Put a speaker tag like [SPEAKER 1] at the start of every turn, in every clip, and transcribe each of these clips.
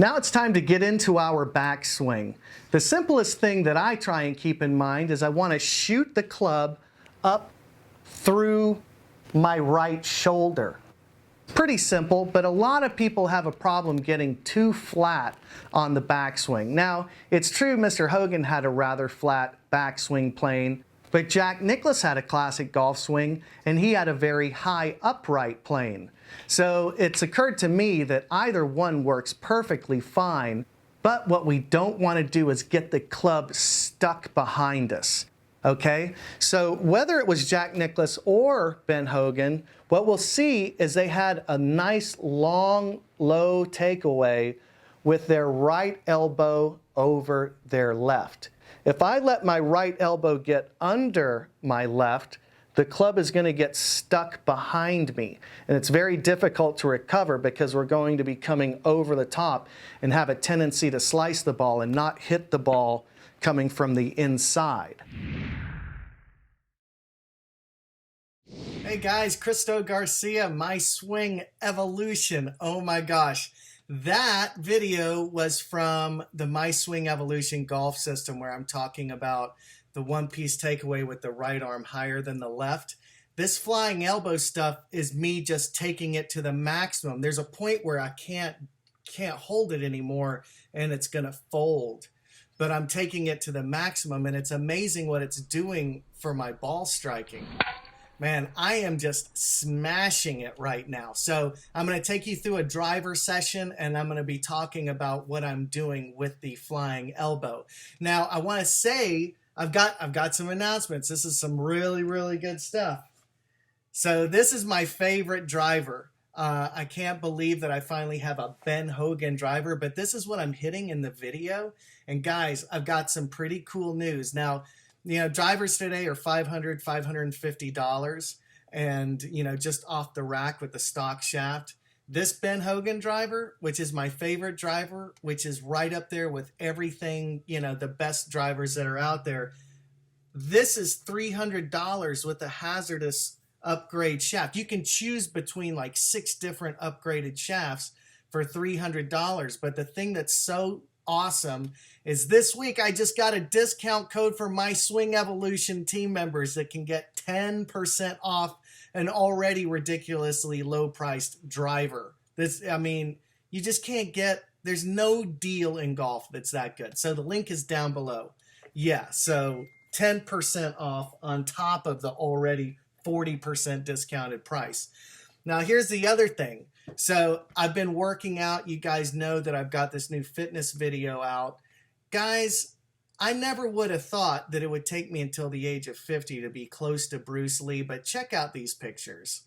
[SPEAKER 1] Now it's time to get into our backswing. The simplest thing that I try and keep in mind is I want to shoot the club up through my right shoulder. Pretty simple, but a lot of people have a problem getting too flat on the backswing. Now, it's true Mr. Hogan had a rather flat backswing plane, but Jack Nicklaus had a classic golf swing, and he had a very high upright plane. So it's occurred to me that either one works perfectly fine, but what we don't want to do is get the club stuck behind us. Okay, so whether it was Jack Nicklaus or Ben Hogan, what we'll see is they had a nice long, low takeaway with their right elbow over their left. If I let my right elbow get under my left, the club is going to get stuck behind me. And it's very difficult to recover because we're going to be coming over the top and have a tendency to slice the ball and not hit the ball coming from the inside. Hey guys, Christo Garcia, My Swing Evolution. Oh my gosh. That video was from the My Swing Evolution golf system where I'm talking about the one-piece takeaway with the right arm higher than the left. This flying elbow stuff is me just taking it to the maximum. There's a point where I can't hold it anymore and it's gonna fold. But I'm taking it to the maximum and it's amazing what it's doing for my ball striking. Man, I am just smashing it right now. So I'm going to take you through a driver session and I'm going to be talking about what I'm doing with the flying elbow. Now, I want to say I've got some announcements. This is some really, really good stuff. So this is my favorite driver. I can't believe that I finally have a Ben Hogan driver, but this is what I'm hitting in the video. And guys, I've got some pretty cool news. Now, you know, drivers today are $500, $550, and, you know, just off the rack with the stock shaft. This Ben Hogan driver, which is my favorite driver, which is right up there with everything, you know, the best drivers that are out there. This is $300 with a hazardous upgrade shaft. You can choose between like 6 different upgraded shafts for $300. But the thing that's so awesome is this week I just got a discount code for My Swing Evolution team members that can get 10% off an already ridiculously low priced driver. This, I mean, you just can't get, there's no deal in golf that's that good. So the link is down below. Yeah, so 10% off on top of the already 40% discounted price. Now here's the other thing. So I've been working out. You guys know that I've got this new fitness video out. Guys, I never would have thought that it would take me until the age of 50 to be close to Bruce Lee, but check out these pictures.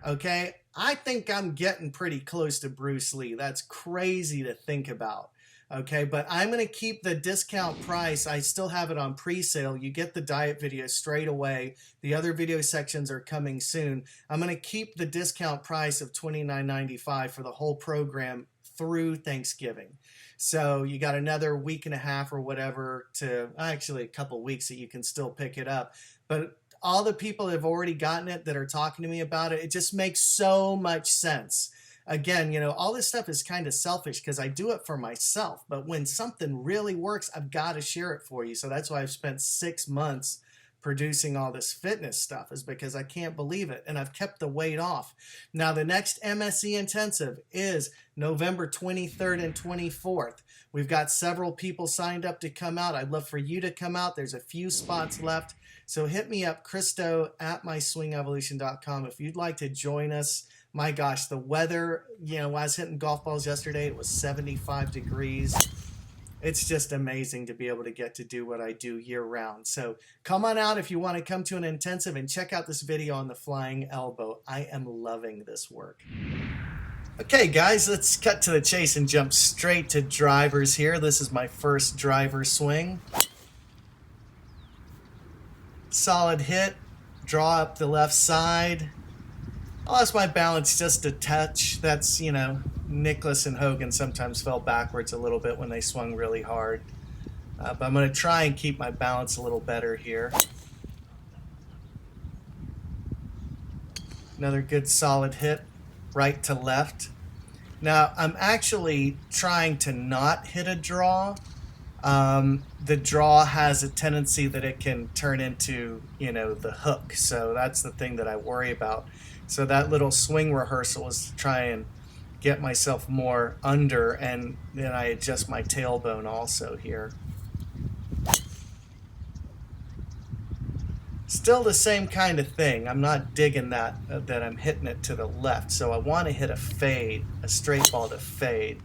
[SPEAKER 1] Okay, I think I'm getting pretty close to Bruce Lee. That's crazy to think about. Okay, but I'm going to keep the discount price. I still have it on pre-sale. You get the diet video straight away. The other video sections are coming soon. I'm going to keep the discount price of $29.95 for the whole program through Thanksgiving. So you got another week and a half or whatever to, actually a couple weeks that you can still pick it up. But all the people that have already gotten it that are talking to me about it, it just makes so much sense. Again, you know, all this stuff is kind of selfish because I do it for myself. But when something really works, I've got to share it for you. So that's why I've spent 6 months producing all this fitness stuff, is because I can't believe it. And I've kept the weight off. Now, the next MSE Intensive is November 23rd and 24th. We've got several people signed up to come out. I'd love for you to come out. There's a few spots left. So hit me up, Christo at myswingevolution.com if you'd like to join us. My gosh, the weather, you know, when I was hitting golf balls yesterday, it was 75 degrees. It's just amazing to be able to get to do what I do year round. So come on out if you want to come to an intensive and check out this video on the flying elbow. I am loving this work. Okay, guys, let's cut to the chase and jump straight to drivers here. This is my first driver swing. Solid hit, draw up the left side. I lost my balance just a touch. That's, you know, Nicklaus and Hogan sometimes fell backwards a little bit when they swung really hard. But I'm going to try and keep my balance a little better here. Another good solid hit, right to left. Now, I'm actually trying to not hit a draw. The draw has a tendency that it can turn into, the hook. So that's the thing that I worry about. So that little swing rehearsal is to try and get myself more under, and then I adjust my tailbone also here. Still the same kind of thing. I'm not digging that I'm hitting it to the left. So I want to hit a fade, a straight ball to fade.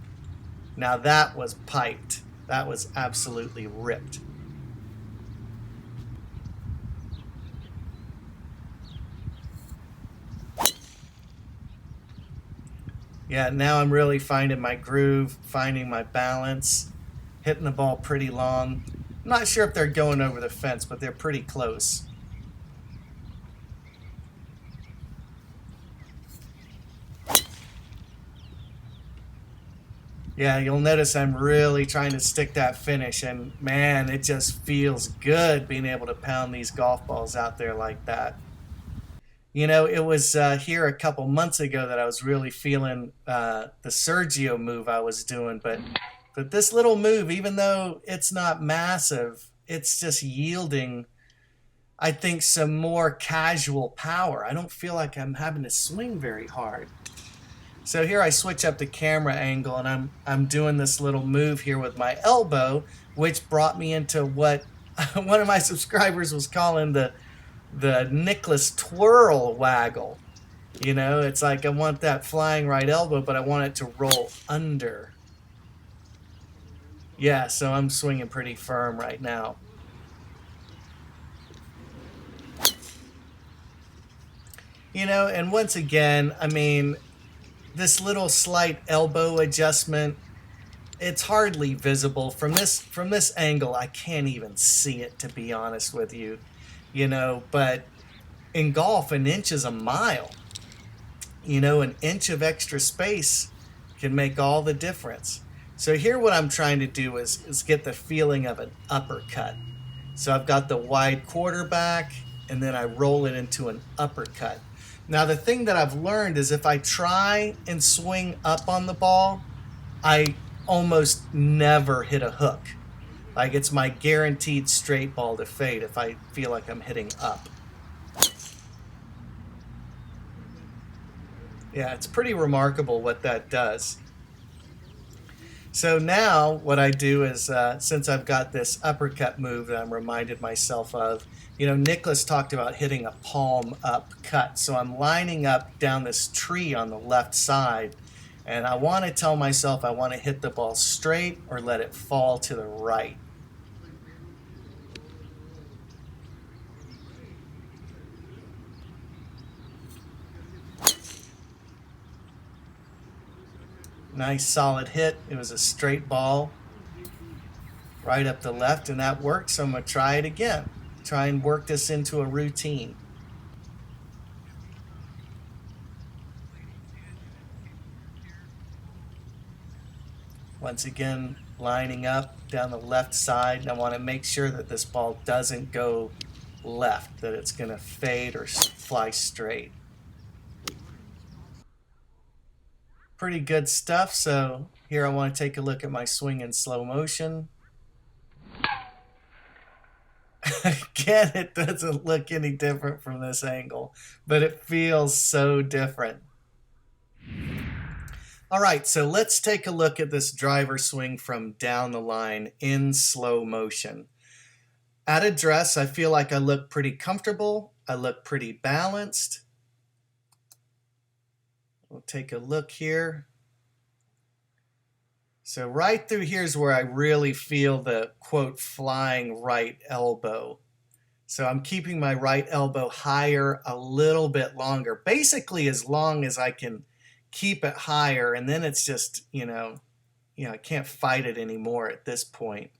[SPEAKER 1] Now that was piped. That was absolutely ripped. Yeah, now I'm really finding my groove, finding my balance, hitting the ball pretty long. I'm not sure if they're going over the fence, but they're pretty close. Yeah, you'll notice I'm really trying to stick that finish, and man, it just feels good being able to pound these golf balls out there like that. It was here a couple months ago that I was really feeling the Sergio move I was doing, but this little move, even though it's not massive, it's just yielding, I think, some more casual power. I don't feel like I'm having to swing very hard. So here I switch up the camera angle, and I'm doing this little move here with my elbow, which brought me into what one of my subscribers was calling the Nicholas twirl waggle. It's like I want that flying right elbow, but I want it to roll under. Yeah, so I'm swinging pretty firm right now. And once again, I mean, this little slight elbow adjustment, it's hardly visible from this angle. I can't even see it, to be honest with you. But in golf, an inch is a mile. An inch of extra space can make all the difference. So here what I'm trying to do is get the feeling of an uppercut. So I've got the wide quarterback, and then I roll it into an uppercut. Now the thing that I've learned is if I try and swing up on the ball, I almost never hit a hook. Like, it's my guaranteed straight ball to fade if I feel like I'm hitting up. Yeah, it's pretty remarkable what that does. So now what I do is, since I've got this uppercut move that I'm reminded myself of, Nicholas talked about hitting a palm up cut. So I'm lining up down this tree on the left side, and I want to tell myself I want to hit the ball straight or let it fall to the right. Nice solid hit. It was a straight ball right up the left, and that worked. So I'm going to try it again. Try and work this into a routine. Once again, lining up down the left side. And I want to make sure that this ball doesn't go left, that it's going to fade or fly straight. Pretty good stuff. So here I want to take a look at my swing in slow motion. Again, it doesn't look any different from this angle, but it feels so different. All right, so let's take a look at this driver swing from down the line in slow motion. At address, I feel like I look pretty comfortable. I look pretty balanced. We'll take a look here. So right through here is where I really feel the, quote, flying right elbow. So I'm keeping my right elbow higher a little bit longer, basically as long as I can keep it higher, and then it's just, I can't fight it anymore at this point.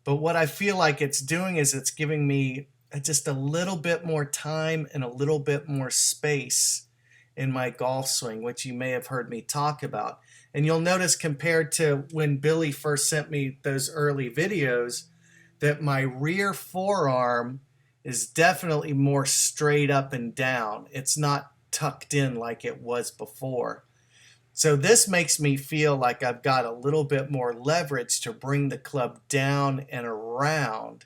[SPEAKER 1] But what I feel like it's doing is it's giving me just a little bit more time and a little bit more space in my golf swing, which you may have heard me talk about. And you'll notice, compared to when Billy first sent me those early videos, that my rear forearm is definitely more straight up and down. It's not tucked in like it was before. So this makes me feel like I've got a little bit more leverage to bring the club down and around.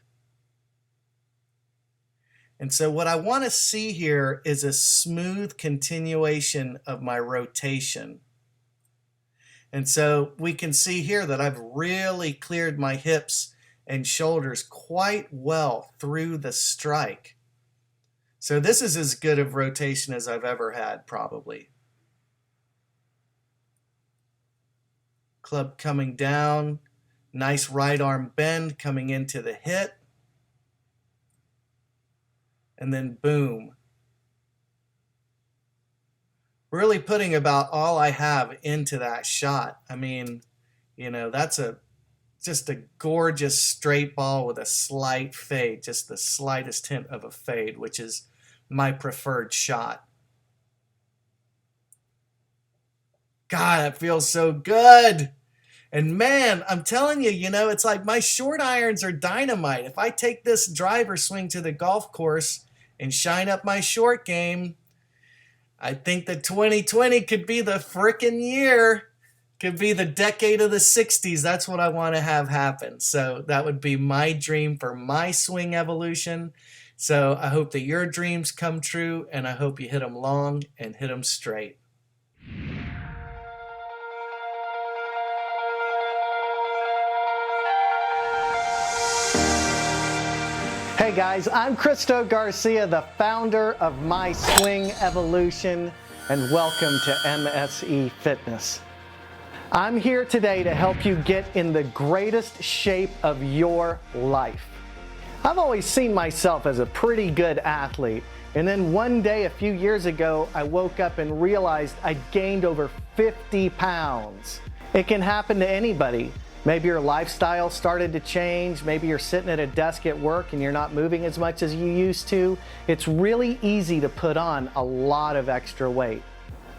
[SPEAKER 1] And so what I want to see here is a smooth continuation of my rotation. And so we can see here that I've really cleared my hips and shoulders quite well through the strike. So this is as good of rotation as I've ever had, probably. Club coming down, nice right arm bend coming into the hit. And then boom. Really putting about all I have into that shot. I mean, you know, that's just a gorgeous straight ball with a slight fade, just the slightest hint of a fade, which is my preferred shot. God, that feels so good. And man, I'm telling you, you know, it's like my short irons are dynamite. If I take this driver swing to the golf course and shine up my short game, I think that 2020 could be the frickin' year. Could be the decade of the 60s. That's what I want to have happen. So that would be my dream for my swing evolution. So I hope that your dreams come true, and I hope you hit them long and hit them straight. Hey guys, I'm Christo Garcia, the founder of My Swing Evolution, and welcome to MSE Fitness. I'm here today to help you get in the greatest shape of your life. I've always seen myself as a pretty good athlete, and then one day a few years ago, I woke up and realized I'd gained over 50 pounds. It can happen to anybody. Maybe your lifestyle started to change. Maybe you're sitting at a desk at work and you're not moving as much as you used to. It's really easy to put on a lot of extra weight.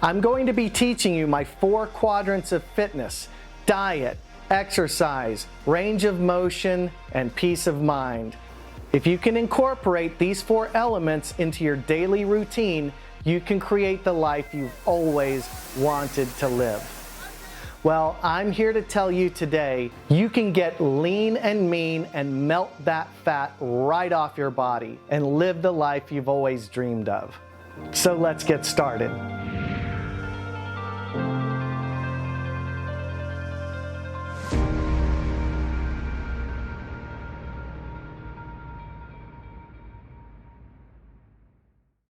[SPEAKER 1] I'm going to be teaching you my 4 quadrants of fitness: diet, exercise, range of motion, and peace of mind. If you can incorporate these 4 elements into your daily routine, you can create the life you've always wanted to live. Well, I'm here to tell you today, you can get lean and mean and melt that fat right off your body and live the life you've always dreamed of. So let's get started.